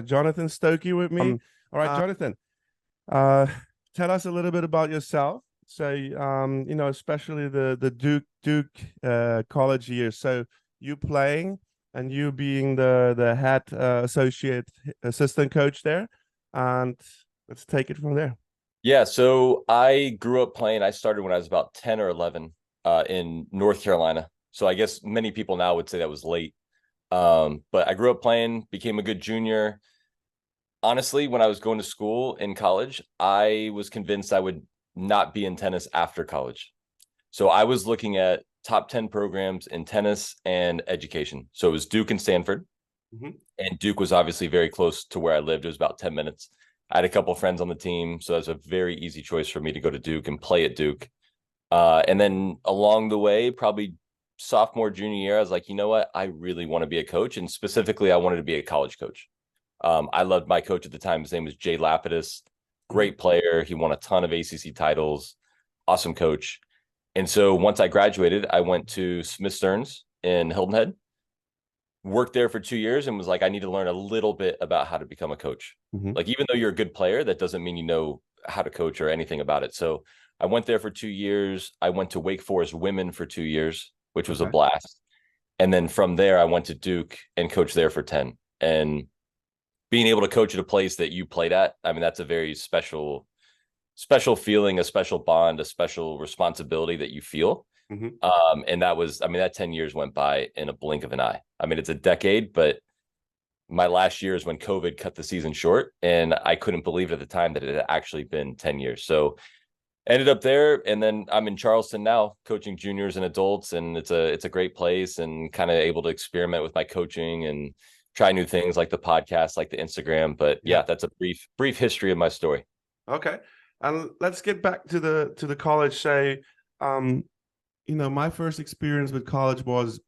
Jonathan Stokke with me. All right, Jonathan, uh, tell us a little bit about yourself. So, especially the Duke college years. So you playing and you being the head associate assistant coach there, and let's take it from there. Yeah, so I grew up playing. I started when I was about 10 or 11 in North Carolina. So I guess many people now would say that was late. But I grew up playing, became a good junior. Honestly, when I was going to school in college, I was convinced I would not be in tennis after college. So I was looking at top 10 programs in tennis and education. So it was Duke and Stanford. Mhm. And Duke was obviously very close to where I lived. It was about 10 minutes. I had a couple of friends on the team, so that was a very easy choice for me to go to Duke and play at Duke. And then along the way, probably sophomore, junior year, I was like, you know what? I really want to be a coach. And specifically, I wanted to be a college coach. I loved my coach at the time. His name was Jay Lapidus. Mhm. Great player. He won a ton of ACC titles. Awesome coach. And so once I graduated, I went to Smith Stearns in Hilton Head, worked there for 2 years, and was like, I need to learn a little bit about how to become a coach. Mhm. Like, even though you're a good player, that doesn't mean you know how to coach or anything about it. So I went there for 2 years. I went to Wake Forest women for 2 years, which was a Okay. blast. And then from there, I went to Duke and coached there for 10. And being able to coach at a place that you played at, I mean, that's a very special feeling, a special bond, a special responsibility that you feel. Mhm. And that was, I mean, that 10 years went by in a blink of an eye. I mean, it's a decade, but my last year is when COVID cut the season short. And I couldn't believe at the time that it had actually been 10 years. So ended up there. And then I'm in Charleston now coaching juniors and adults. And it's a great place, and kind of able to experiment with my coaching and try new things like the podcast, like the Instagram. But Yeah. yeah, that's a brief history of my story. Okay. And let's get back to the college. Say, um, my first experience with college was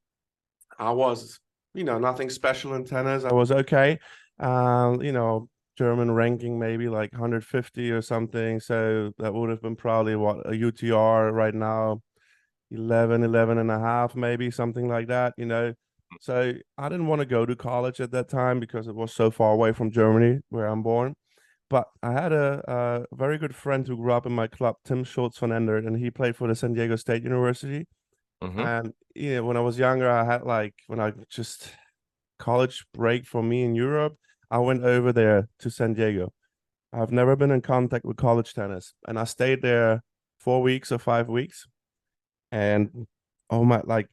I was, nothing special in tennis. I was okay. German ranking maybe like 150 or something. So that would have been probably what a UTR right now, 11 and a half, maybe something like that. So I didn't want to go to college at that time because it was so far away from Germany, where I'm born. But I had a very good friend who grew up in my club, Tim Schultz von Endert, and he played for the San Diego State University. Mm-hmm. And when I was younger, I had like when I just college break for me in Europe, I went over there to San Diego. I've never been in contact with college tennis, and I stayed there 4 weeks or 5 weeks. And oh my, like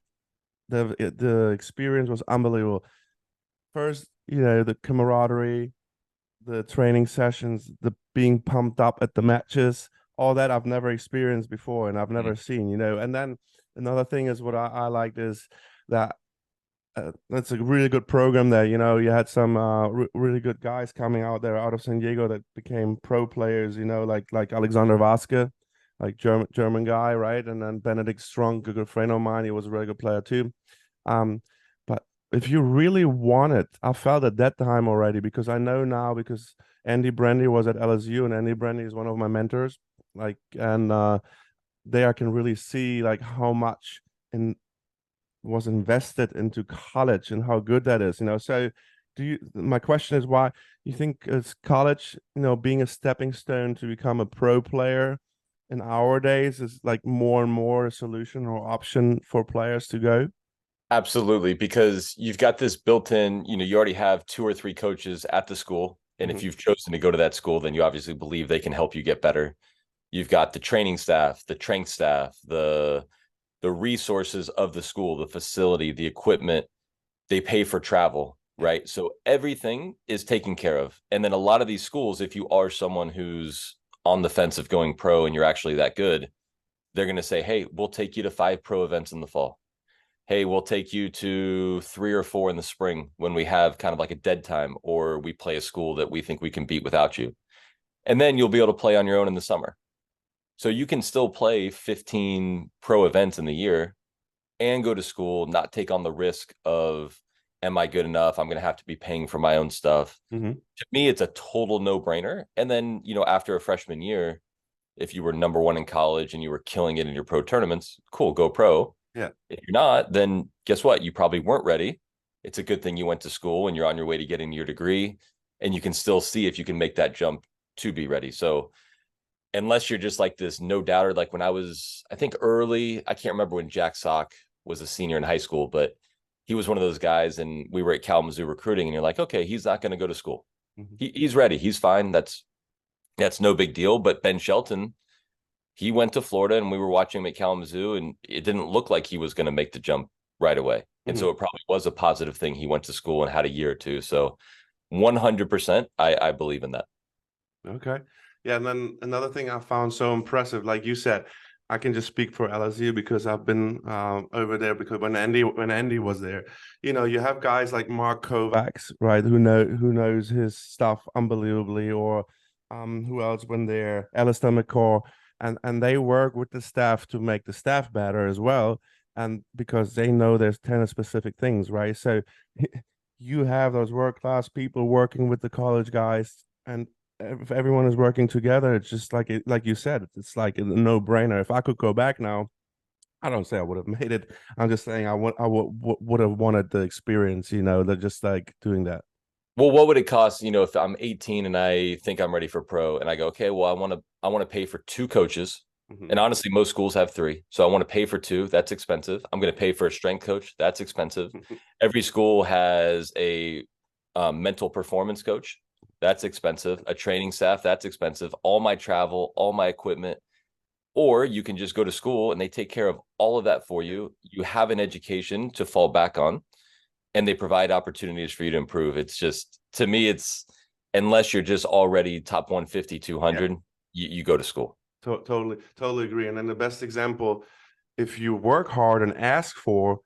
the experience was unbelievable. First, the camaraderie, the training sessions, the being pumped up at the matches, all that I've never experienced before and I've never seen. And then another thing is what I liked is that that's a really good program there. You had some really good guys coming out there out of San Diego that became pro players. Like Alexander Vasquez, like German guy, right? And then Benedict Strong, a good friend of mine. He was a really good player too. Um, but if you really want it, I felt at that time already because I know now because Andy Brandy was at LSU and Andy Brandy is one of my mentors. Like, and there I can really see like how much in was invested into college and how good that is. So my question is why you think is college, being a stepping stone to become a pro player in our days is like more and more a solution or option for players to go? Absolutely, because you've got this built in, you already have two or three coaches at the school. And Hmm. if you've chosen to go to that school, then you obviously believe they can help you get better. You've got the training staff, the strength staff, the resources of the school, the facility, the equipment, they pay for travel, Yeah. right? So everything is taken care of. And then a lot of these schools, if you are someone who's on the fence of going pro and you're actually that good, they're going to say, hey, we'll take you to 5 pro events in the fall. Hey, we'll take you to 3 or 4 in the spring when we have kind of like a dead time, or we play a school that we think we can beat without you. And then you'll be able to play on your own in the summer. So you can still play 15 pro events in the year and go to school, not take on the risk of, am I good enough? I'm going to have to be paying for my own stuff. Hmm. To me, it's a total no brainer. And then, after a freshman year, if you were number one in college and you were killing it in your pro tournaments, cool, go pro. Yeah. If you're not, then guess what? You probably weren't ready. It's a good thing you went to school and you're on your way to getting your degree. and you can still see if you can make that jump to be ready. So unless you're just like this no doubter, like when I was, I think early, I can't remember when Jack Sock was a senior in high school, but he was one of those guys, and we were at Kalamazoo recruiting, and you're like, okay, he's not going to go to school. Mhm. He's ready. He's fine. That's no big deal. But Ben Shelton, he went to Florida, and we were watching him at Kalamazoo, and it didn't look like he was going to make the jump right away. And Mhm. so it probably was a positive thing. He went to school and had a year or two. So 100%, I believe in that. Okay. Yeah, and then another thing I found so impressive, like you said, I can just speak for LSU because I've been over there because when Andy was there, you have guys like Mark Kovacs, right, who knows his stuff unbelievably, or who else when there, Alistair McCaw, and they work with the staff to make the staff better as well, and because they know there's tennis specific things, right? So you have those world class people working with the college guys, and if everyone is working together, it's just like you said, it's like a no-brainer. If I could go back now, I don't say I would have made it. I'm just saying I would have wanted the experience, they're just like doing that. Well, what would it cost, if I'm 18 and I think I'm ready for pro and I go, okay, well, I want to pay for two coaches. Mhm. And honestly, most schools have three. So I want to pay for two. That's expensive. I'm going to pay for a strength coach. That's expensive. Every school has a mental performance coach. That's expensive. A training staff. That's expensive. All my travel, all my equipment. Or you can just go to school and they take care of all of that for you. You have an education to fall back on, and they provide opportunities for you to improve. It's just, to me, it's, unless you're just already top 150, Yeah, 200, you go to school. totally agree. And then the best example, if you work hard and ask for,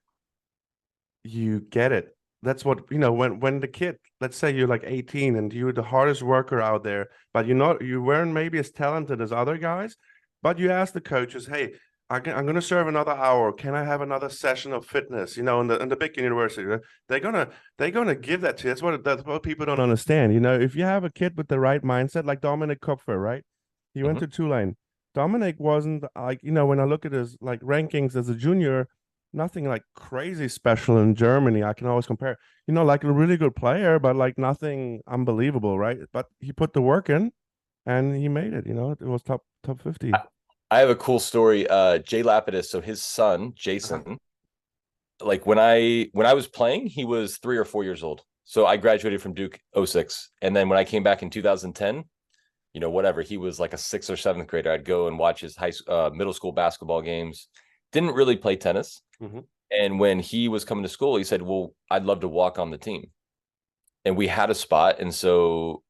you get it. That's what, when the kid, let's say you're like 18 and you're the hardest worker out there, but you weren't maybe as talented as other guys, but you ask the coaches, hey, I'm going to serve another hour. Can I have another session of fitness? In the big university, they're gonna they're gonna give that to you. That's what people don't understand. If you have a kid with the right mindset, like Dominic Kupfer, right? He went Mhm. to Tulane. Dominic wasn't like, when I look at his like rankings as a junior, nothing like crazy special in Germany. I can always compare, like a really good player, but like nothing unbelievable, right? But he put the work in and he made it, it was top 50. I have a cool story. Jay Lapidus, so his son, Uh-huh. Jason, like when I was playing, he was 3 or 4 years old. So I graduated from Duke '06. And then when I came back in 2010, whatever, he was like a sixth or seventh grader. I'd go and watch his middle school basketball games. Didn't really play tennis. Hmm. And when he was coming to school, he said, well, I'd love to walk on the team. And we had a spot. And so,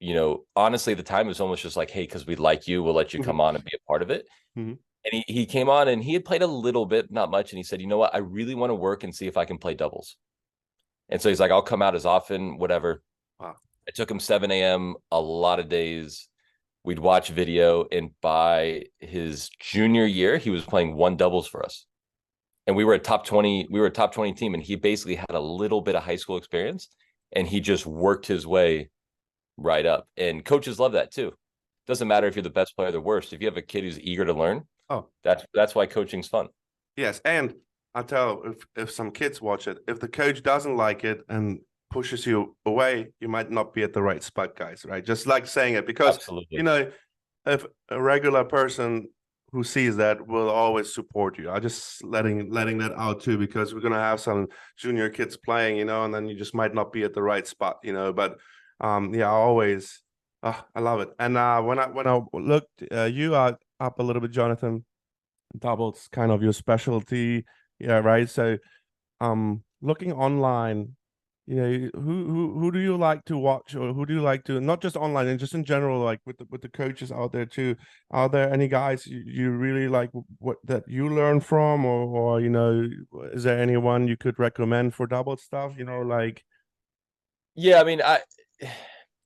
honestly, at the time, it was almost just like, hey, because we like you, we'll let you Hmm. come on and be a part of it. Hmm. And he came on and he had played a little bit, not much. And he said, you know what? I really want to work and see if I can play doubles. And so he's like, I'll come out as often, whatever. Wow. I took him 7 a.m. a lot of days. We'd watch video. And by his junior year, he was playing one doubles for us. And we were a top 20 team. And he basically had a little bit of high school experience and he just worked his way right up. And coaches love that too. Doesn't matter if you're the best player or the worst. If you have a kid who's eager to learn, Oh, that's why coaching's fun. yes. And I tell, if some kids watch it, if the coach doesn't like it and pushes you away, you might not be at the right spot, guys, right? Just like saying it, because, you Absolutely. know, if a regular person who sees that will always support you. I just letting that out too, because we're gonna have some junior kids playing, and then you just might not be at the right spot, But yeah, I always, I love it. And when I looked, you are up a little bit, Jonathan. Doubles kind of your specialty, yeah, right? So looking online, who do you like to watch, or who do you like to, not just online and just in general, like with the coaches out there too? Are there any guys you really like, what that you learn from, or is there anyone you could recommend for double stuff, like? Yeah, I mean,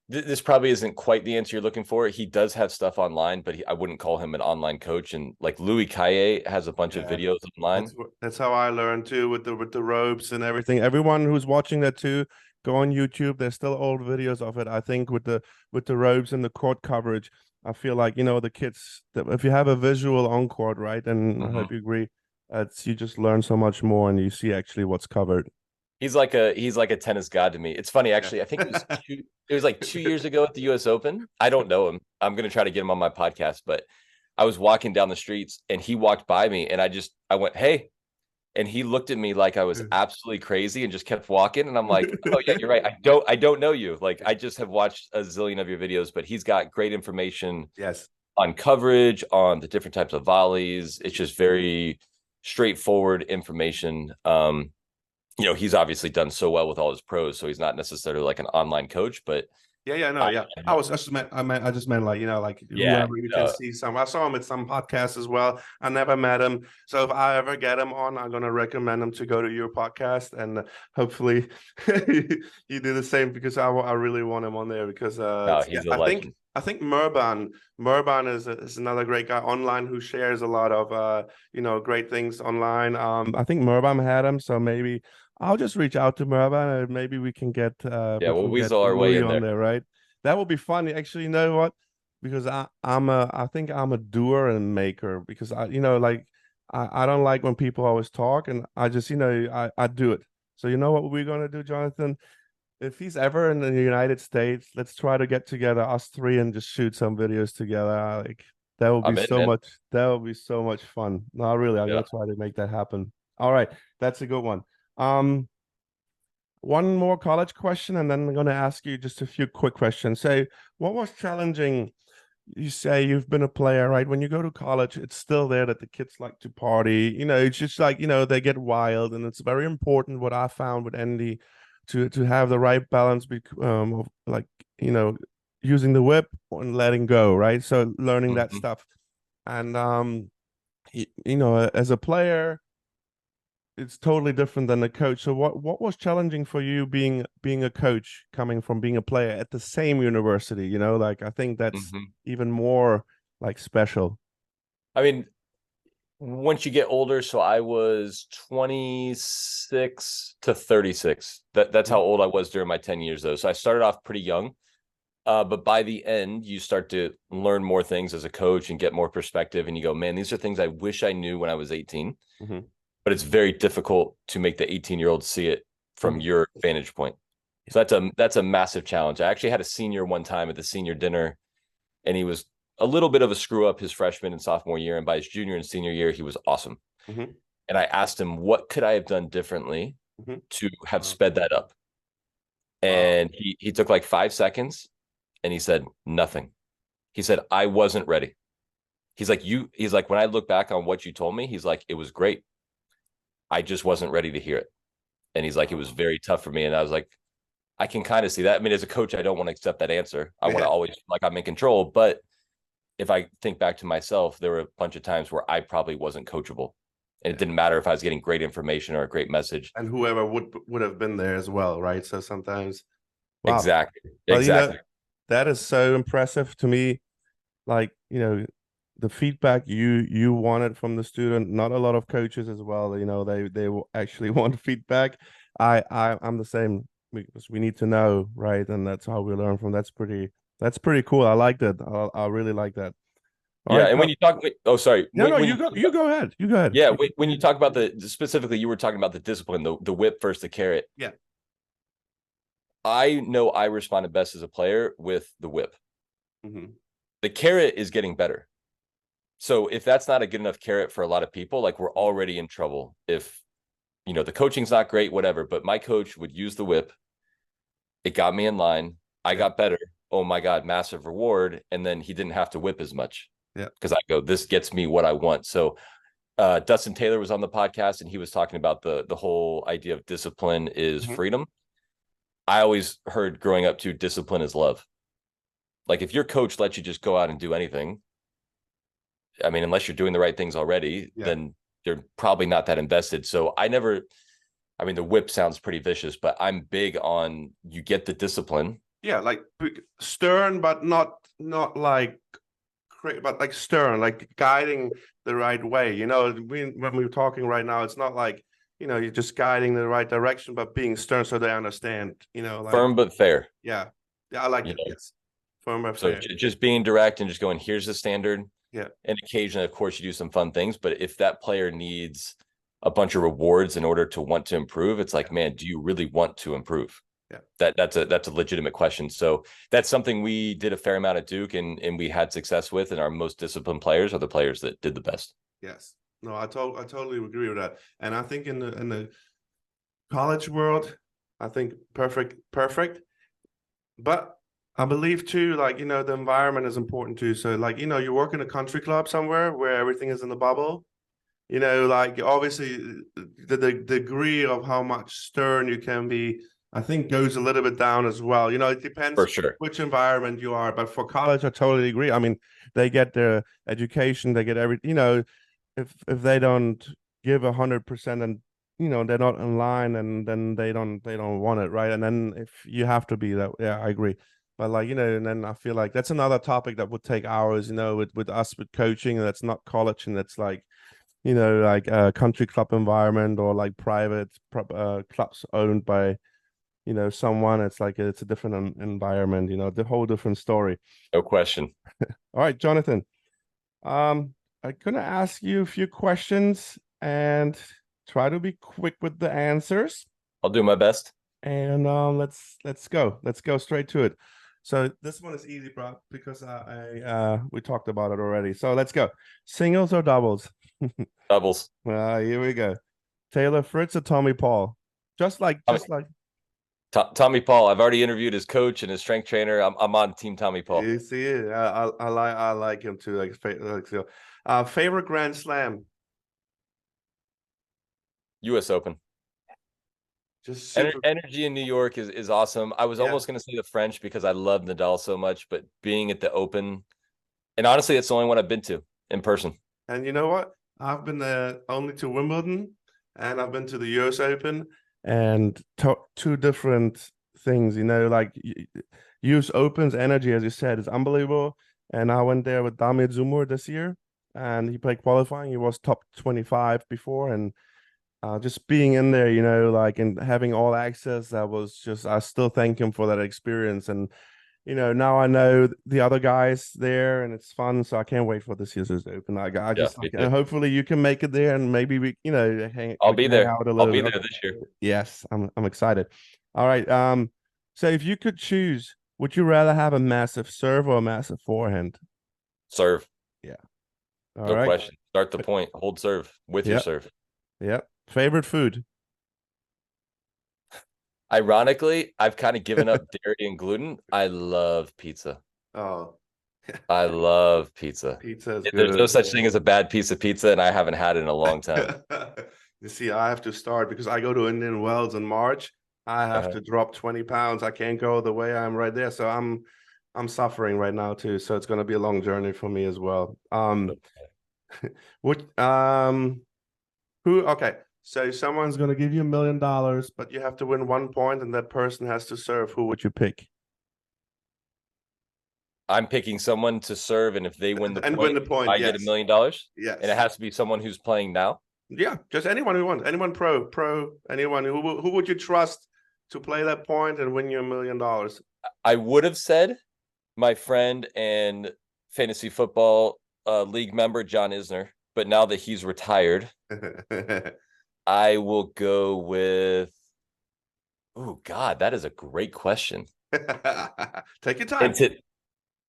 this probably isn't quite the answer you're looking for. He does have stuff online, but I wouldn't call him an online coach. And like Louis Kaye has a bunch of Yeah, videos online. that's how I learned too, with the ropes and everything. Everyone who's watching that too, go on YouTube. There's still old videos of it. I think with the ropes and the court coverage, I feel like the kids. If you have a visual on court, right, and I Mhm. hope you agree, it's you just learn so much more and you see actually what's covered. He's like a tennis god to me. It's funny, Yeah. actually. I think it was like 2 years ago at the US Open. I don't know him. I'm gonna try to get him on my podcast, but I was walking down the streets and he walked by me and I went, "Hey." And he looked at me like I was absolutely crazy and just kept walking. And I'm like, "Oh yeah, you're right. I don't know you. Like I just have watched a zillion of your videos, but he's got great information Yes. on coverage, on the different types of volleys. It's just very straightforward information. He's obviously done so well with all his pros, so he's not necessarily like an online coach, but Yeah, no, I, yeah. I just meant like, like yeah, whoever you can see some. I saw him at some podcasts as well. I never met him. So if I ever get him on, I'm gonna recommend him to go to your podcast, and hopefully you do the same, because I really want him on there, because no, yeah, he's a I think legend. I think Murban is another great guy online who shares a lot of great things online. I think Murban had him, so maybe I'll just reach out to Mervan, and maybe Yeah, we we'll can get weasel our way Louis in on there. there, right? That will be funny. Actually, you know what? Because I think I'm a doer and maker, because I don't like when people always talk, and I just I do it. So you know what we're gonna do, Jonathan? If he's ever in the United States, let's try to get together, us three, and just shoot some videos together. Like that will be I'm in, so man. much. That will be so much fun. No, really, I'm Yeah. gonna try to make that happen. All right, that's a good one. Um, one more college question, and then I'm going to ask you just a few quick questions. Say, what was challenging? You say you've been a player, right? When you go to college, it's still there that the kids like to party. It's just like, they get wild, and it's very important, what I found with Andy, to have the right balance of like, you know, using the whip and letting go, right? So learning that Mhm. stuff. And as a player, it's totally different than a coach. So what was challenging for you being a coach, coming from being a player at the same university? Like, I think that's Mhm. even more like special. I mean, once you get older, so I was 26 to 36. That's how old I was during my 10 years though. So I started off pretty young. But by the end, you start to learn more things as a coach and get more perspective. And you go, man, these are things I wish I knew when I was 18. Mm-hmm. But it's very difficult to make the 18-year-old see it from Mm-hmm. your vantage point. So that's a massive challenge. I actually had a senior one time at the senior dinner, and he was a little bit of a screw up his freshman and sophomore year. And by his junior and senior year, he was awesome. Mm-hmm. And I asked him, what could I have done differently Mm-hmm. to have Wow. sped that up? Wow. And he took like 5 seconds and he said, nothing. He said, I wasn't ready. He's like, when I look back on what you told me, he's like, it was great. I just wasn't ready to hear it. And he's like, it was Wow. very tough for me. And I was like, I can kind of see that. I mean, as a coach, I don't want to accept that answer. I want to Yeah. always feel like I'm in control. But if I think back to myself, there were a bunch of times where I probably wasn't coachable. And it Yeah. didn't matter if I was getting great information or a great message. And whoever would have been there as well, right? So sometimes, wow. Exactly. Well, Exactly. that is so impressive to me. Like, the feedback you wanted from the student. Not a lot of coaches as well, they will actually want feedback. I'm the same, because we need to know, right? And that's how we learn from. That's pretty cool. I like that. I really like that. All Yeah. right, And when you talk, oh, sorry. no, no, When you you, go, you go ahead, you go ahead. yeah, when you talk about specifically, you were talking about the discipline, the whip versus the carrot. Yeah. I know I responded best as a player with the whip. Mm-hmm. The carrot is getting better. So if that's not a good enough carrot for a lot of people, like we're already in trouble. If the coaching's not great, whatever. But my coach would use the whip. It got me in line. I Yeah. got better. Oh my God, massive reward. And then he didn't have to whip as much Yeah. because I go, this gets me what I want. So Dustin Taylor was on the podcast and he was talking about the whole idea of discipline is Mm-hmm. freedom. I always heard growing up to discipline is love. Like if your coach lets you just go out and do anything, I mean, unless you're doing the right things already, Yeah. then they're probably not that invested. So I mean, the whip sounds pretty vicious, but I'm big on you get the discipline. Yeah, like stern, but not like, but like stern, like guiding the right way. When we're talking right now, it's not like, you're just guiding the right direction, but being stern so they understand. Like, Firm but fair. yeah, yeah, I like You it. know, Yes, firm but so fair. just being direct and just going, here's the standard. Yeah, And occasionally, of course, you do some fun things. But if that player needs a bunch of rewards in order to want to improve. It's like, Yeah. man, do you really want to improve? Yeah. That's a legitimate question. So that's something we did a fair amount at Duke, and we had success with. And our most disciplined players are the players that did the best. Yes. No, I totally agree with that. And I think in the college world, I think perfect. But I believe too, like, the environment is important too. So like, you work in a country club somewhere where everything is in the bubble. Like obviously the degree of how much stern you can be, I think goes a little bit down as well. It For depends sure. which environment you are. But for college, I totally agree. I mean, they get their education, they get every, if they don't give 100% and they're not in line, and then they don't want it, right? And then if you have to be that, yeah, I agree. But like, and then I feel like that's another topic that would take hours, with us with coaching, and that's not college, and that's like, like a country club environment, or like private clubs owned by, someone. It's like it's a different environment, the whole different story. No question. All right, Jonathan. I'm gonna ask you a few questions and try to be quick with the answers. I'll do my best. And let's go. Let's go straight to it. So this one is easy, bro, because we talked about it already. So let's go. Singles or doubles? Doubles. Here we go. Taylor Fritz or Tommy Paul? Just like, Tommy, just like Tommy Paul. I've already interviewed his coach and his strength trainer. I'm on team Tommy Paul. you see it. I like him too. Like so. Favorite Grand Slam? U.S. Open. Just super. Energy in New York is awesome. I was Yeah. almost going to say the French because I love Nadal so much, but being at the Open, and honestly, it's the only one I've been to in person. And you know what? I've been only to Wimbledon, and I've been to the US Open, and two different things. Like US Open's energy, as you said, is unbelievable. And I went there with Damir Zumur this year, and he played qualifying. He was top 25 before, and just being in there, like, and having all access, that was just, I still thank him for that experience. And now I know the other guys there, and it's fun. So I can't wait for this year's Open. Like, I Yeah, just me like, too. and hopefully you can make it there, and maybe I'll we be can hang there. out a I'll little be bit. there Okay. this year. Yes, I'm excited. All right. So if you could choose, would you rather have a massive serve or a massive forehand? Serve, Yeah. All no right. question. Start the point. Hold serve with your Yep. serve. Yep. Favorite food? Ironically, I've kind of given up dairy and gluten. I love pizza. Oh, I love pizza. pizza is There's no good. such thing as a bad piece of pizza, and I haven't had it in a long time. You see, I have to start because I go to Indian Wells in March. I have Uh-huh. to drop 20 pounds. I can't go the way I'm right there. So I'm suffering right now too. So it's gonna be a long journey for me as well. What who okay. So someone's gonna give you $1 million, but you have to win 1 point and that person has to serve. Who would you pick? I'm picking someone to serve, and if they win the And win point, the point, I get $1 yes. million, and it Yes. has to be someone who's playing now. Yeah, just anyone who wants, anyone pro, anyone who would you trust to play that point and win you $1 million? I would have said my friend and fantasy football league member John Isner, but now that he's retired, I will go with. Oh God, that is a great question. Take your time. Into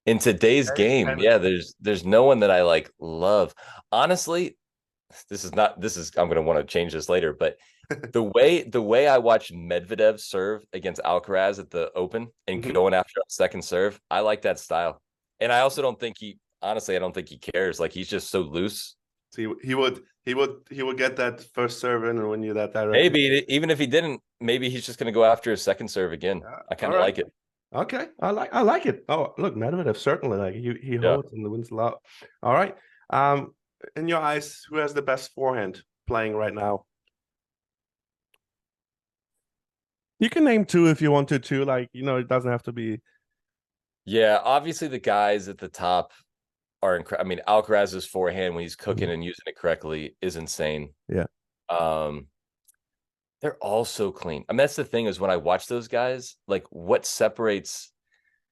in today's game, And yeah, there's no one that I like love. Honestly, this is I'm gonna want to change this later, but the way I watched Medvedev serve against Alcaraz at the Open and Mhm. going after a second serve, I like that style. And I also don't think I don't think he cares. Like he's just so loose. So he would get that first serve in and win you that directly. Maybe even if he didn't, maybe he's just gonna go after his second serve again. I All kind of right. like it. Okay. I like it. Oh, look, Medvedev certainly, like, he Yeah. holds and wins a lot. All right. Um, in your eyes, who has the best forehand playing right now? You can name two if you want to too. Like, it doesn't have to be. Yeah, obviously the guys at the top are incredible. I mean, Alcaraz's forehand when he's cooking Mhm. and using it correctly is insane. Yeah. Um, they're all so clean. I mean, that's the thing is when I watch those guys, like what separates,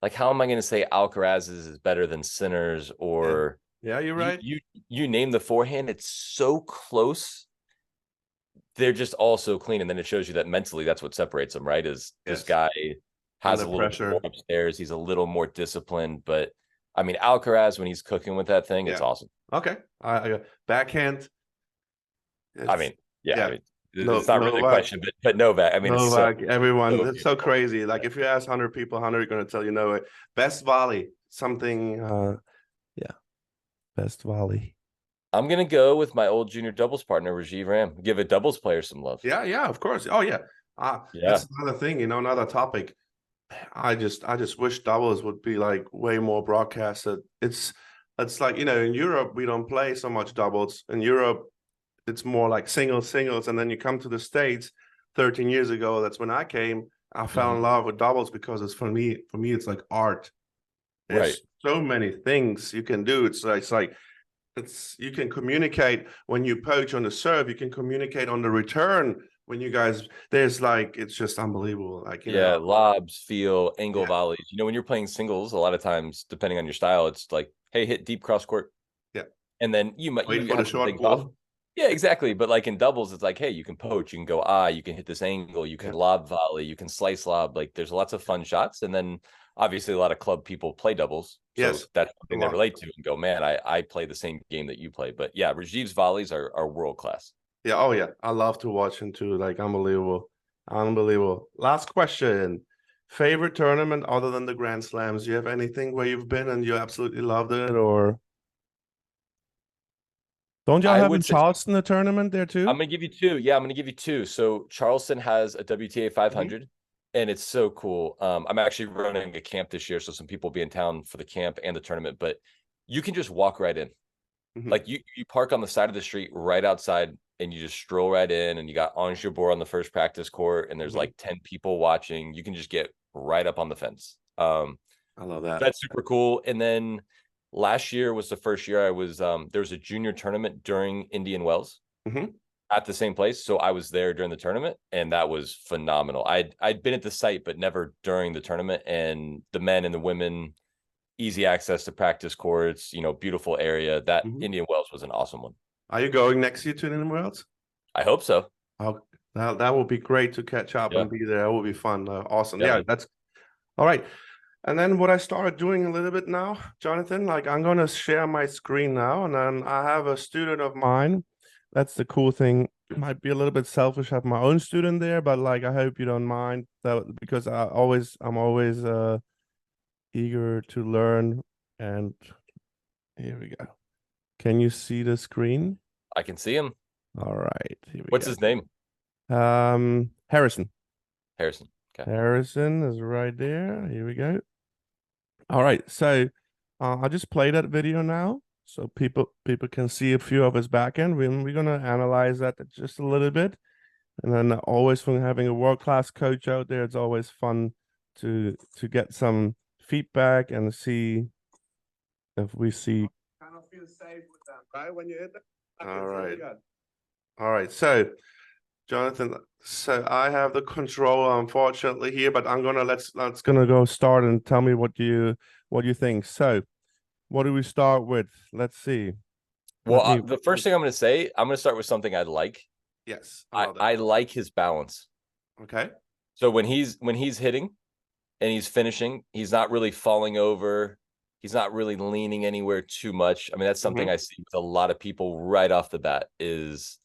like how am I going to say Alcaraz's is better than Sinner's Yeah. or Yeah, you're you right. you you name the forehand, it's so close they're just all so clean. And then it shows you that mentally that's what separates them, right? Is this Yes. guy has Under a little bit more pressure. upstairs. He's a little more disciplined. But I mean, Alcaraz, when he's cooking with that thing, it's Yeah. awesome. Okay. I backhand. I It's mean, yeah, I yeah. mean, No, it's not really a Novak. question, but Novak. I mean, it's so, Novak. Everyone. so It's so beautiful. crazy. Like if you ask 100 people, 100 are going to tell you no. Best volley. Something. Yeah. Best volley. I'm gonna go with my old junior doubles partner, Rajiv Ram. Give a doubles player some love. Yeah. Yeah. Of course. Oh yeah. Yeah. That's another thing. Another topic. I just wish doubles would be like way more broadcasted. It's like in Europe we don't play so much doubles. In Europe, it's more like singles, and then you come to the States 13 years ago. That's when I came. I fell in Mhm. love with doubles because it's for me, it's like art. Right. There's so many things you can do. It's you can communicate when you poach on the serve, you can communicate on the return when you guys there's like it's just unbelievable. Yeah, lobs, feel, angle Yeah, volleys. When you're playing singles, a lot of times, depending on your style, it's like, hey, hit deep cross court. yeah. And then you Wait for the have some short things off. ball. Yeah, exactly. But like in doubles, it's like, hey, you can poach, you can go you can hit this angle, you can Yeah. lob volley, you can slice lob. Like there's lots of fun shots. And then obviously a lot of club people play doubles. So Yes. that's A something they lot. relate to and go, man, I play the same game that you play. But yeah, Rajiv's volleys are world class. Yeah. Oh yeah. I love to watch him too. Like unbelievable. Unbelievable. Last question. Favorite tournament other than the Grand Slams? Do you have anything where you've been and you absolutely loved it, or don't y'all I have in would say Charleston a tournament there I'm too? gonna give you two. Yeah, I'm gonna give you two. So Charleston has a WTA Mhm. 500, and it's so cool. I'm actually running a camp this year, so some people will be in town for the camp and the tournament. But you can just walk right in. Mhm. Like you park on the side of the street right outside, and you just stroll right in. And you got Ange Jabeur on the first practice court, and there's Mhm. like 10 people watching. You can just get right up on the fence. I love that. That's super cool. And then last year was the first year I was there was a junior tournament during Indian Wells Mhm. at the same place. So I was there during the tournament, and that was phenomenal. I'd been at the site, but never during the tournament. And the men and the women, easy access to practice courts, beautiful area. That Mhm. Indian Wells was an awesome one. Are you going next year to anywhere else? I hope so. Oh, that would be great to catch up Yeah, and be there. That would be fun. Awesome. yeah, Yeah, man. that's all right. And then what I started doing a little bit now, Jonathan, like I'm gonna share my screen now, and then I have a student of mine. That's the cool thing. Might be a little bit selfish, have my own student there, but like I hope you don't mind that because I'm always eager to learn. And here we go. Can you see the screen? I can see him. All right, here we What's his name? go. Harrison. Harrison. Okay. Harrison is right there. Here we go. All right, so I just play that video now, so people can see a few of his backend. We're gonna analyze that just a little bit, and then always from having a world class coach out there, it's always fun to get some feedback and see if we see. Kind of feel safe with that, right? When you hit that. All right. All right. So, Jonathan, so I have the control unfortunately here, but I'm gonna let's gonna go start and tell me what you think. So, what do we start with? Let's see. Well, Let me. the first thing I'm going to say, I'm going to start with something I like. Yes, I I love that. I like his balance. Okay. So when he's hitting and he's finishing, he's not really falling over. He's not really leaning anywhere too much. I mean, that's something Mm-hmm. I see with a lot of people right off the bat is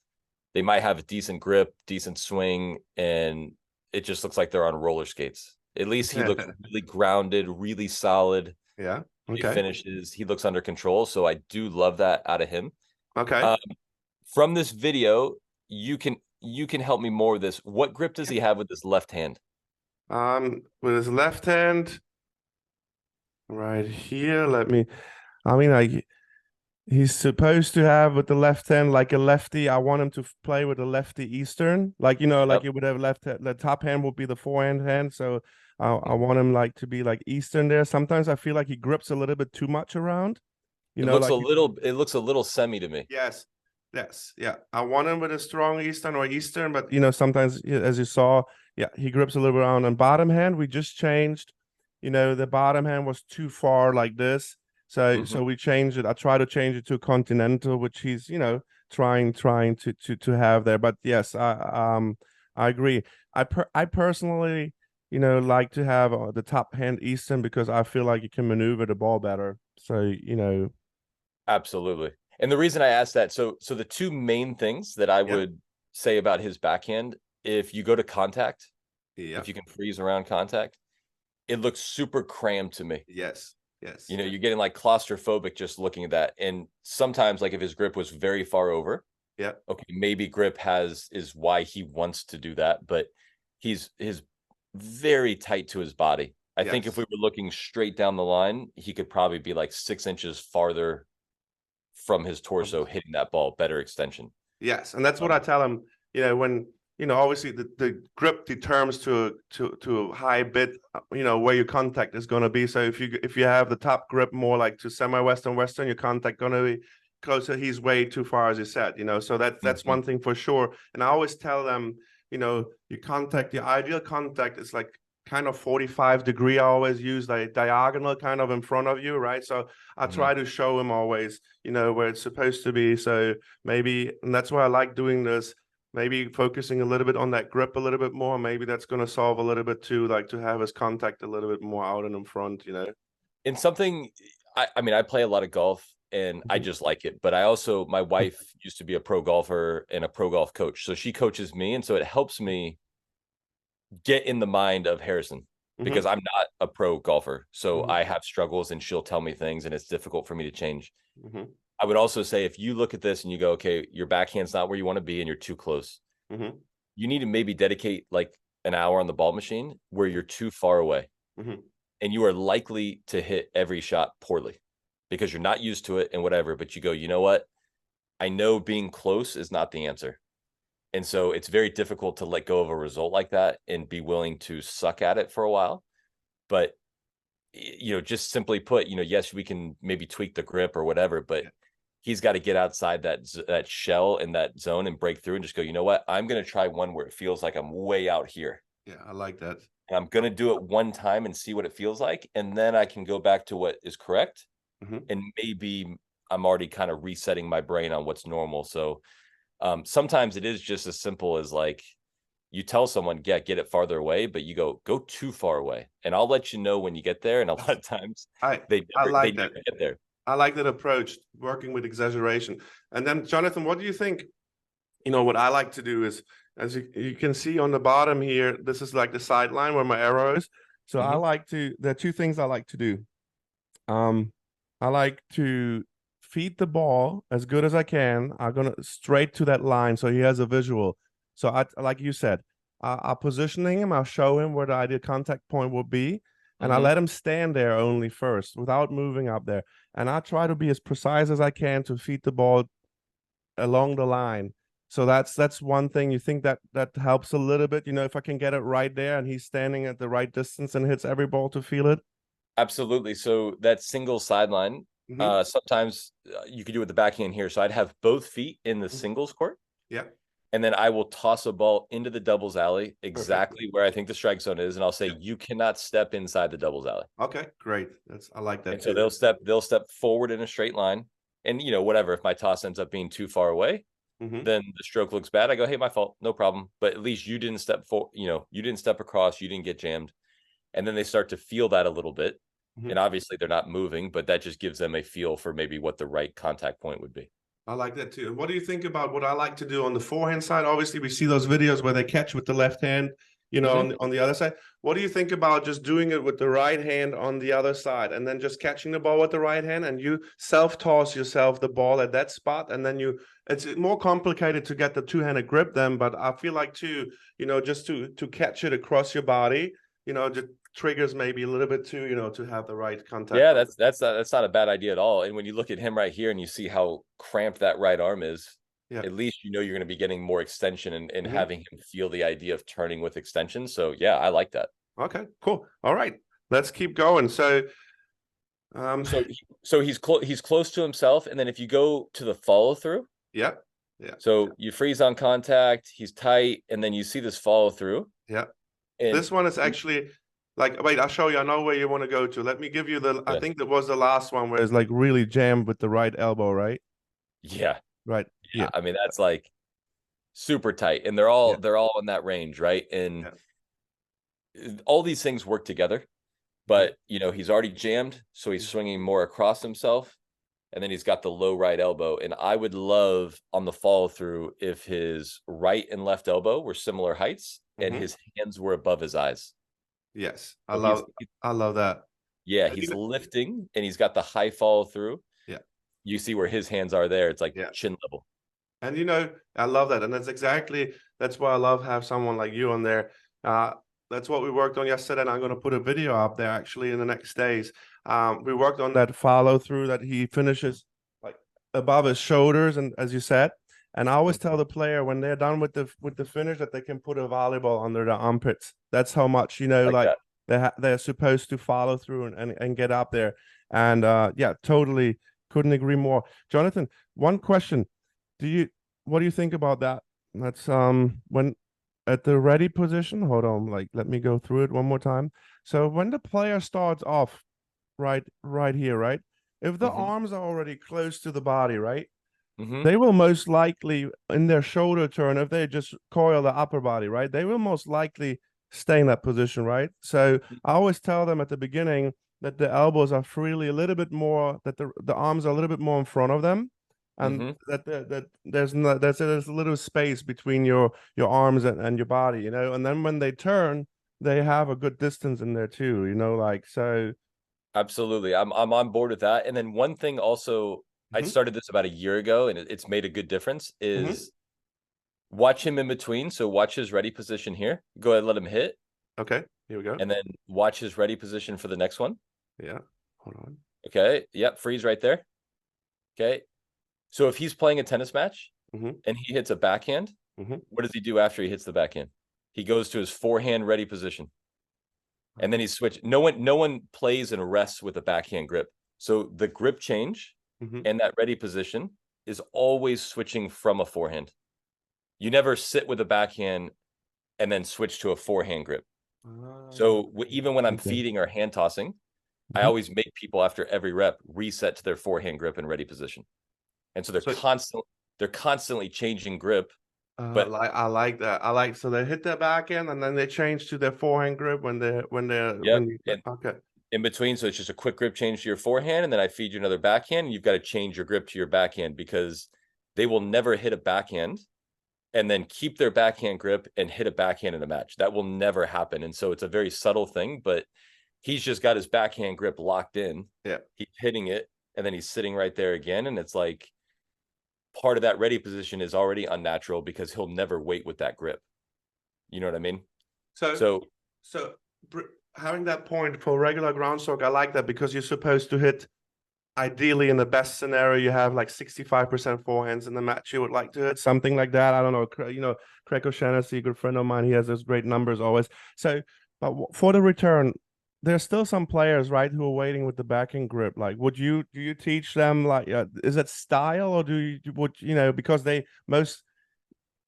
they might have a decent grip, decent swing, and it just looks like they're on roller skates. At least he looks really grounded, really solid. Yeah. When he Okay. finishes, he looks under control. So I do love that out of him. Okay. Um, from this video, you can help me more with this. What grip does he have with his left hand? With his left hand right here. Let me. I mean, like he's supposed to have with the left hand like a lefty. I want him to play with a lefty Eastern, like like Yep. you would have left. The top hand will be the forehand hand, so I want him like to be like Eastern there. Sometimes I feel like he grips a little bit too much around. It looks a Like little it looks a little semi to me. yes, yes, yeah. I want him with a strong Eastern or Eastern, but sometimes as you saw, yeah, he grips a little bit around. And bottom hand, we just changed. The bottom hand was too far like this, so Mhm. we changed it. I try to change it to a continental, which he's trying to have there. But yes, I agree. I personally, like to have the top hand Eastern because I feel like you can maneuver the ball better. So, Absolutely. And the reason I asked that, so the two main things that I yeah, would say about his backhand, if you go to contact, yeah, if you can freeze around contact, it looks super crammed to me. yes, yes, You're getting like claustrophobic just looking at that. And sometimes, like if his grip was very far over, yeah, okay, maybe grip is why he wants to do that, but he's very tight to his body. I think if we yes, were looking straight down the line, he could probably be like 6 inches farther from his torso hitting that ball, better extension. yes, and that's what I tell him. When obviously the grip determines to a high bit, where your contact is going to be. So if you have the top grip more like to semi-western western, your contact going to be closer. He's way too far, as you said. So that's Mhm. one thing for sure. And I always tell them, your ideal contact is like kind of 45 degree. I always use like diagonal kind of in front of you, right? So I Mhm. try to show him always, where it's supposed to be. So maybe, and that's why I like doing this, maybe focusing a little bit on that grip a little bit more. Maybe that's going to solve a little bit too, like to have his contact a little bit more out and in front. And something, I mean, I play a lot of golf and I Mhm. just like it, but I also, my wife used to be a pro golfer and a pro golf coach. So she coaches me. And so it helps me get in the mind of Harrison because Mhm. I'm not a pro golfer. So Mhm. I have struggles and she'll tell me things and it's difficult for me to change. Mhm. I would also say if you look at this and you go, okay, your backhand's not where you want to be and you're too close, Mhm. you need to maybe dedicate like an hour on the ball machine where you're too far away Mhm. and you are likely to hit every shot poorly because you're not used to it and whatever. But you go, you know what? I know being close is not the answer. And so it's very difficult to let go of a result like that and be willing to suck at it for a while. But just simply put, yes, we can maybe tweak the grip or whatever, but Yeah. he's got to get outside that shell and that zone and break through and just go, you know what? I'm going to try one where it feels like I'm way out here. Yeah. I like that. And I'm going to do it one time and see what it feels like. And then I can go back to what is correct. Mhm. And maybe I'm already kind of resetting my brain on what's normal. So sometimes it is just as simple as like you tell someone, yeah, get it farther away, but you go too far away. And I'll let you know when you get there. And a lot of times I they I they like that. never get there. I like that approach, working with exaggeration. And then, Jonathan, what do you think? What I like to do is, as you can see on the bottom here, this is like the sideline where my arrow is. So Hmm. there are two things I like to do. Um, I like to feed the ball as good as I can. I'm gonna straight to that line so he has a visual. So like you said, I'll positioning him. I'll show him where the ideal contact point will be, and I Hmm. let him stand there only first without moving up there. And I try to be as precise as I can to feed the ball along the line. So that's one thing. You think that helps a little bit, if I can get it right there and he's standing at the right distance and hits every ball to feel it. Absolutely. So that single sideline, Hmm. sometimes you could do it with the backhand here. So I'd have both feet in the singles court, Yeah, and then I will toss a ball into the doubles alley perfect. exactly where I think the strike zone is, and I'll say Yeah. you cannot step inside the doubles alley. Okay, great. I like that And so too. they'll step forward in a straight line, and whatever. If my toss ends up being too far away, Hmm. then the stroke looks bad. I go, hey, my fault, no problem. But at least you didn't step for, you didn't step across, you didn't get jammed, and then they start to feel that a little bit. Hmm. And obviously they're not moving, but that just gives them a feel for maybe what the right contact point would be. I like that too. And what do you think about what I like to do on the forehand side? Obviously, we see those videos where they catch with the left hand, Mm-hmm. on the other side. What do you think about just doing it with the right hand on the other side and then just catching the ball with the right hand and you self-toss yourself the ball at that spot and then it's more complicated to get the two-handed grip then, but I feel like too, just to catch it across your body, just triggers maybe a little bit too, to have the right contact. Yeah, that's not a bad idea at all. And when you look at him right here and you see how cramped that right arm is, Yeah. at least you're going to be getting more extension and Hmm. having him feel the idea of turning with extension. So yeah, I like that. Okay, cool. All right. Let's keep going. So, So he's close to himself, and then if you go to the follow through, yeah, yeah, so you freeze on contact, he's tight, and then you see this follow through, yeah. and This one is actually like, wait, I'll show you. I know where you want to go to. Let me give you I yeah, think that was the last one where it's like really jammed with the right elbow, right? yeah, Right. Yeah, Yeah. I mean that's like super tight, and Yeah. they're all in that range, right? And Yeah. all these things work together. Hmm. But he's already jammed, so he's swinging more across himself, and then he's got the low right elbow. And I would love on the follow through if his right and left elbow were similar heights and Hmm. his hands were above his eyes. Yes. So I love that. yeah, And, he's lifting and he's got the high follow through. yeah. You see where his hands are there. It's like Yeah. chin level. And I love that. And that's why I love have someone like you on there. Uh, that's what we worked on yesterday, and I'm going to put a video up there actually in the next days. We worked on that follow through that he finishes like above his shoulders, and as you said. And I always tell the player when they're done with the finish that they can put a volleyball under their armpits. That's how much Like like that. they're supposed to follow through and get up there. And yeah, totally couldn't agree more. Jonathan, one question. Do you what do you think about that? That's when at the ready position, hold on, like let me go through it one more time. So when the player starts off right here, right? If the Mm-hmm. arms are already close to the body, right? Mm-hmm. They will most likely in their shoulder turn, if they just coil the upper body, right? They will most likely stay in that position, right? So I always tell them at the beginning that the elbows are freely a little bit more, that the arms are a little bit more in front of them, and Mm-hmm. that there's a little space between your arms and your body, and then when they turn, they have a good distance in there too, like so. Absolutely. I'm on board with that. And then one thing also, I Hmm. started this about a year ago and it's made a good difference Hmm. is watch him in between. So watch his ready position here. Go ahead, let him hit, Okay, here we go. and then watch his ready position for the next one. Yeah, hold on. Okay. Yep. Freeze right there. Okay. So if he's playing a tennis match Hmm. and he hits a backhand, Hmm. what does he do after he hits the backhand? He goes to his forehand ready position. And then he's switched. No one plays and rests with a backhand grip. So the grip change Hmm. and that ready position is always switching from a forehand. You never sit with a backhand and then switch to a forehand grip. So even when I'm Okay. feeding or hand tossing, I Mhm. always make people after every rep reset to their forehand grip and ready position. And so So they're constantly changing grip. But I like that. I like so they hit their backhand and then they change to their forehand grip yep, when you and okay. in between, so it's just a quick grip change to your forehand, and then I feed you another backhand, and you've got to change your grip to your backhand because they will never hit a backhand and then keep their backhand grip and hit a backhand in a match. That will never happen. And so it's a very subtle thing, but he's just got his backhand grip locked in. Yeah. He's hitting it, and then he's sitting right there again. And it's like part of that ready position is already unnatural because he'll never wait with that grip. You know what I mean? So So so having that point for regular ground stroke, I like that because you're supposed to hit ideally in the best scenario you have like 65% forehands in the match you would like to hit something like that. I don't know, Craig O'Shaughnessy, a good friend of mine, he has those great numbers always. So but for the return, there's still some players, right, who are waiting with the backing grip. Like do you teach them, like is it style, or do you would because they most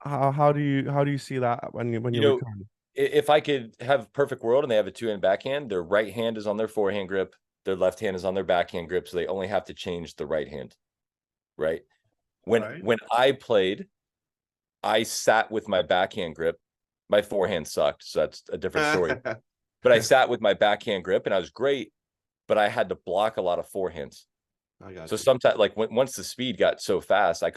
how do you see that when you you know return? if I could have perfect world and they have a two-hand backhand, their right hand is on their forehand grip, their left hand is on their backhand grip, so they only have to change the right hand, right? All When right. when I played, I sat with my backhand grip. My forehand sucked, so that's a different story. But I sat with my backhand grip and I was great, but I had to block a lot of forehands. I So got you. sometimes, like once the speed got so fast, I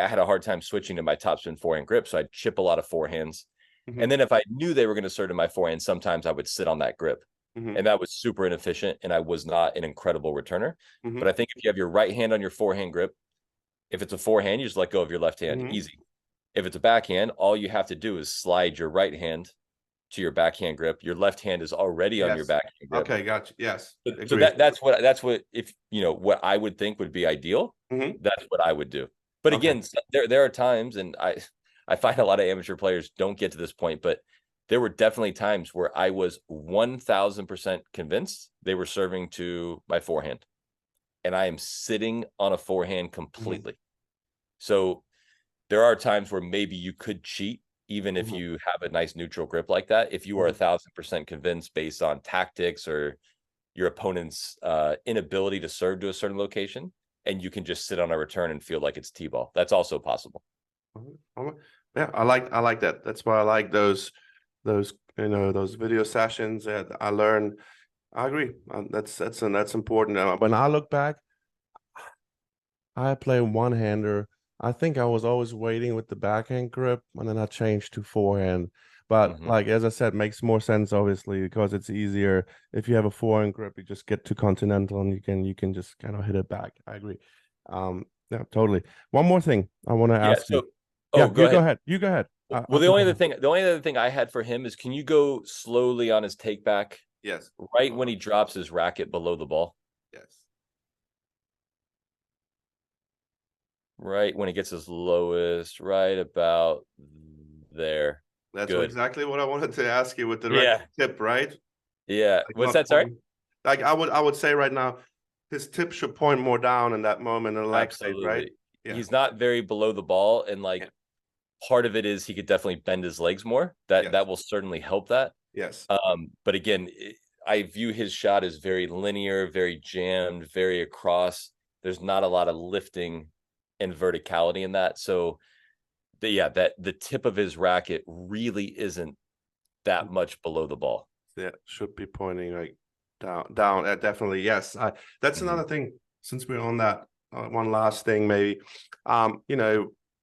had a hard time switching to my topspin forehand grip. So I'd chip a lot of forehands. Hmm. And then if I knew they were going to serve in my forehand, sometimes I would sit on that grip. Hmm. And that was super inefficient. And I was not an incredible returner. Hmm. But I think if you have your right hand on your forehand grip, if it's a forehand, you just let go of your left hand. Hmm. Easy. If it's a backhand, all you have to do is slide your right hand to your backhand grip. Your left hand is already on your Yes. backhand grip. Okay, got you. Yes. So Agreed. that's what if what I would think would be ideal. Hmm. That's what I would do. But Okay. again, there are times, and I find a lot of amateur players don't get to this point, but there were definitely times where I was 1000% convinced they were serving to my forehand, and I am sitting on a forehand Hmm. completely. So there are times where maybe you could cheat even if Hmm. you have a nice neutral grip like that. If you are Hmm. 1000% convinced based on tactics or your opponent's inability to serve to a certain location, and you can just sit on a return and feel like it's T-ball. That's also possible. Yeah, I like that. That's why I like those those video sessions that I learn. I agree. That's important. When I look back, I play one hander. I think I was always waiting with the backhand grip, and then I changed to forehand. But Mm-hmm. like as I said, makes more sense obviously because it's easier if you have a forehand grip. You just get to continental and you can just kind of hit it back. I agree. Yeah, totally. One more thing I want to Yeah. ask you. So, Yeah, oh, go you go ahead. ahead. You go ahead. Well, I'll continue. the only other thing I had for him is, can you go slowly on his take back Yes. right when he drops his racket below the ball? Yes. Right when he gets his lowest, right about there. That's Good. exactly what I wanted to ask you with the direct Yeah. tip, right? Yeah. Like What's not that? Sorry. like I would say right now, his tip should point more down in that moment in the leg phase, right? Absolutely. Yeah. He's not very below the ball, and Yeah. like part of it is he could definitely bend his legs more. That Yes. will certainly help that. Yes. But again, I view his shot as very linear, very jammed, very across. There's not a lot of lifting and verticality in that. So that the tip of his racket really isn't that much below the ball. Yeah, should be pointing like down. Definitely, yes. That's Mm-hmm. another thing. Since we're on that, one last thing, maybe. I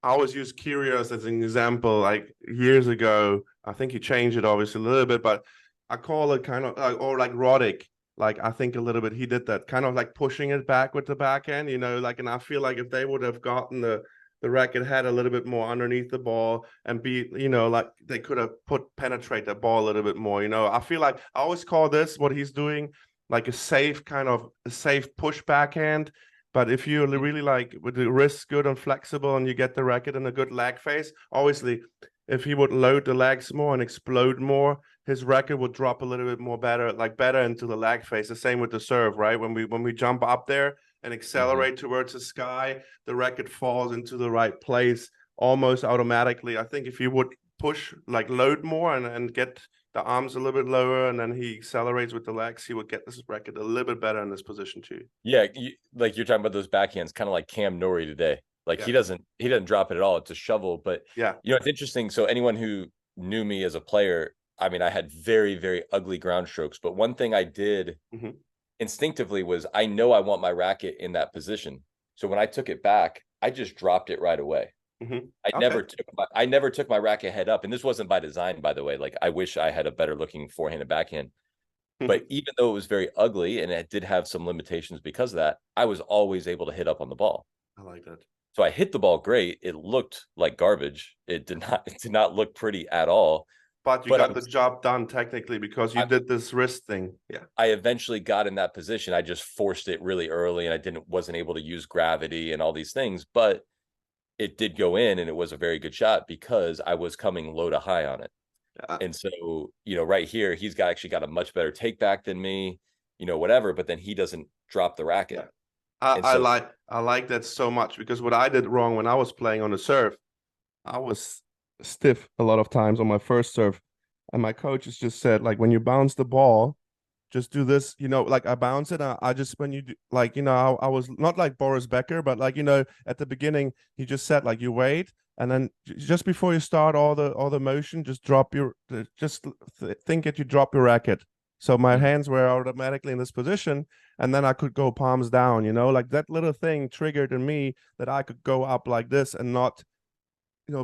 always use Kyrgios as an example. Like years ago, I think he changed it obviously a little bit, but I call it kind of or like Roddick. Like I think a little bit he did that, kind of like pushing it back with the backhand. Like, and I feel like if they would have gotten the racket head a little bit more underneath the ball and be, like they could have penetrate the ball a little bit more. I feel like I always call this what he's doing like a safe push backhand. But if you really like with the wrists good and flexible and you get the racket in a good lag phase, obviously if he would load the legs more and explode more, his racket would drop a little bit more better into the lag phase. The same with the serve, right? When we jump up there and accelerate towards the sky, the racket falls into the right place almost automatically. I think if you would push, like load more and get the arms a little bit lower and then he accelerates with the legs, he would get this racket a little bit better in this position too. Yeah, like you're talking about those backhands, kind of like Cam Norrie today. Like Yeah. he doesn't drop it at all. It's a shovel. But Yeah. it's interesting. So anyone who knew me as a player, I mean, I had very, very ugly ground strokes. But one thing I did instinctively was, I know I want my racket in that position. So when I took it back, I just dropped it right away. I never took my racket head up, and this wasn't by design, by the way. Like I wish I had a better looking forehand and backhand. But even though it was very ugly and it did have some limitations because of that, I was always able to hit up on the ball. I like that. So I hit the ball great. It looked like garbage. It did not look pretty at all. But you got the job done technically because you did this wrist thing. Yeah. I eventually got in that position. I just forced it really early and I wasn't able to use gravity and all these things, but it did go in and it was a very good shot because I was coming low to high on it. And so, right here, he's actually got a much better take back than me, whatever, but then he doesn't drop the racket. Yeah. I like that so much because what I did wrong when I was playing on the serve, I was stiff a lot of times on my first serve. And my coaches just said, like, when you bounce the ball, just do this, like I bounce it. I just, when you do, like, I was not like Boris Becker, but like, at the beginning, he just said, like, you wait. And then just before you start all the motion, just think that you drop your racket. So my hands were automatically in this position, and then I could go palms down, like that little thing triggered in me that I could go up like this and not,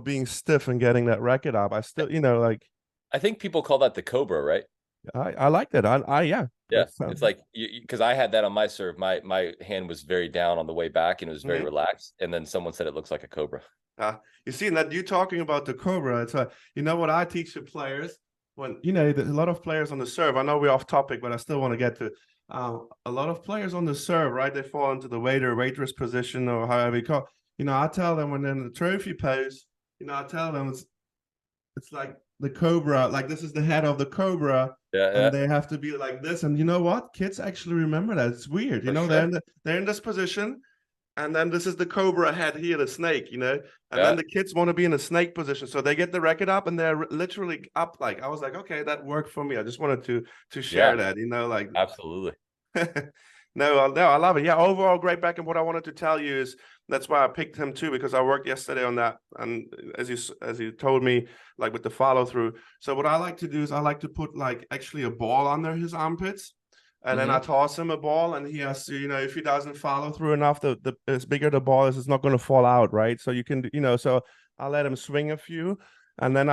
being stiff and getting that racket up. I still, like. I think people call that the Cobra, right? I like that. Yeah. Yeah, it's like because I had that on my serve. My hand was very down on the way back, and it was very relaxed. And then someone said it looks like a Cobra. You see that you talking about the Cobra. It's what I teach the players when there's a lot of players on the serve. I know we're off topic, but I still want to get to a lot of players on the serve. Right, they fall into the waitress position or however you call. I tell them when they're in the trophy pose. I tell them it's like the Cobra, like this is the head of the Cobra, and they have to be like this. And you know what? Kids actually remember that. It's weird, they're in this position, and then this is the Cobra head here, the snake, and then the kids want to be in a snake position, so they get the racket up and they're literally up. Like I was like, okay, that worked for me. I just wanted to share that, like absolutely. No, I love it. Yeah, overall, great back. And what I wanted to tell you is that's why I picked him too, because I worked yesterday on that. And as you told me, like with the follow through. So what I like to do is I like to put like actually a ball under his armpits. And then I Mm-hmm. toss him a ball, and he has to, if he doesn't follow through enough, the as bigger the ball is, it's not going to fall out, right? So you can, so I let him swing a few, and then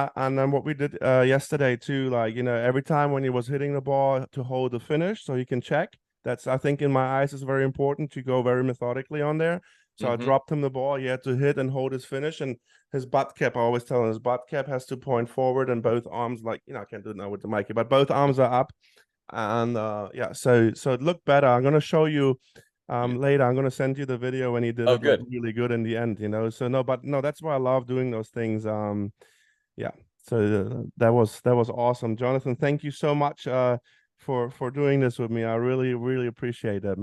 what we did yesterday too, like every time when he was hitting the ball to hold the finish, so he can check. That's, I think, in my eyes is very important to go very methodically on there. So I Mm-hmm. dropped him the ball. He had to hit and hold his finish, and his butt cap. I always tell him his butt cap has to point forward, and both arms, like I can't do it now with the mic, but both arms are up, and yeah, so it looked better. I'm gonna show you later. I'm gonna send you the video when he did Oh, it like good. really good in the end. So no, but no, that's why I love doing those things. Yeah. So that was awesome, Jonathan. Thank you so much for doing this with me. I really appreciate that.